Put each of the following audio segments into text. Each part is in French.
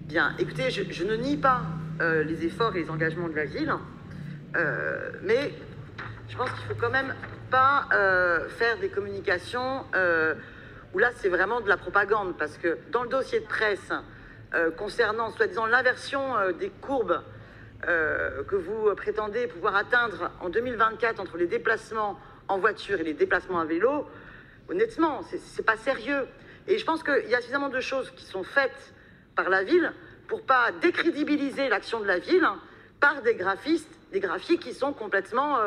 Bien, écoutez, je ne nie pas les efforts et les engagements de la ville, mais je pense qu'il ne faut quand même pas faire des communications où là c'est vraiment de la propagande, parce que dans le dossier de presse concernant soi-disant l'inversion des courbes que vous prétendez pouvoir atteindre en 2024 entre les déplacements en voiture et les déplacements à vélo, honnêtement, c'est pas sérieux. Et je pense qu'il y a suffisamment de choses qui sont faites par la ville pour pas décrédibiliser l'action de la ville par des graphistes, des graphiques qui sont complètement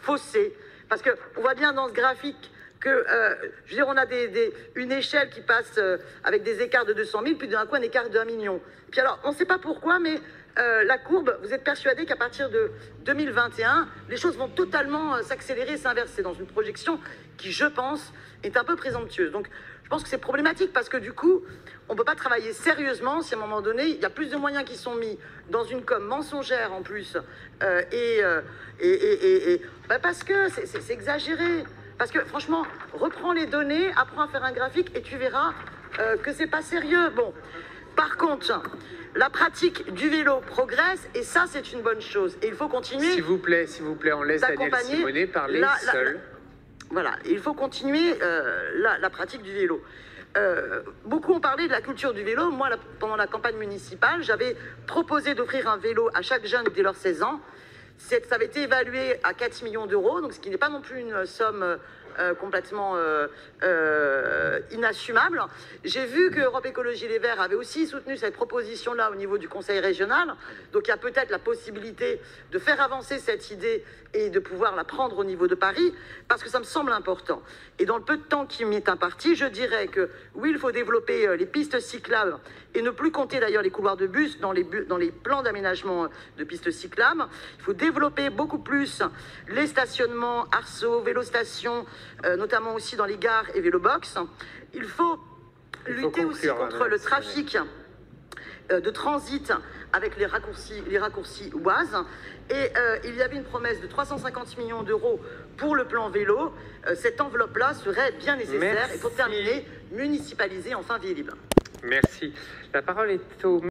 faussés. Parce qu'on voit bien dans ce graphique que, je veux dire, on a une échelle qui passe avec des écarts de 200 000, puis d'un coup un écart de 1 million. Et puis alors, on ne sait pas pourquoi, mais la courbe, vous êtes persuadé qu'à partir de 2021, les choses vont totalement s'accélérer, s'inverser dans une projection qui, je pense, est un peu présomptueuse. Donc, je pense que c'est problématique parce que du coup, on ne peut pas travailler sérieusement si à un moment donné, il y a plus de moyens qui sont mis dans une com mensongère en plus. Parce que c'est exagéré. Parce que franchement, reprends les données, apprends à faire un graphique et tu verras que c'est pas sérieux. Bon, par contre, la pratique du vélo progresse et ça, c'est une bonne chose. Et il faut continuer. S'il vous plaît, on laisse Daniel Simonet parler seul. Voilà, il faut continuer la pratique du vélo. Beaucoup ont parlé de la culture du vélo. Moi, pendant la campagne municipale, j'avais proposé d'offrir un vélo à chaque jeune dès leurs 16 ans. Ça avait été évalué à 4 millions d'euros, donc ce qui n'est pas non plus une somme complètement inassumable. J'ai vu que Europe Écologie Les Verts avait aussi soutenu cette proposition-là au niveau du conseil régional. Donc il y a peut-être la possibilité de faire avancer cette idée et de pouvoir la prendre au niveau de Paris, parce que ça me semble important. Et dans le peu de temps qui m'est imparti, je dirais que oui, il faut développer les pistes cyclables et ne plus compter d'ailleurs les couloirs de bus dans les plans d'aménagement de pistes cyclables. Il faut développer beaucoup plus les stationnements, arceaux, vélostations, notamment aussi dans les gares et vélobox. Il faut lutter aussi contre le trafic de transit avec les raccourcis Oise. Et il y avait une promesse de 350 millions d'euros pour le plan vélo. Cette enveloppe-là serait bien nécessaire. Merci. Et pour terminer, municipaliser enfin Vélib'. Merci. La parole est au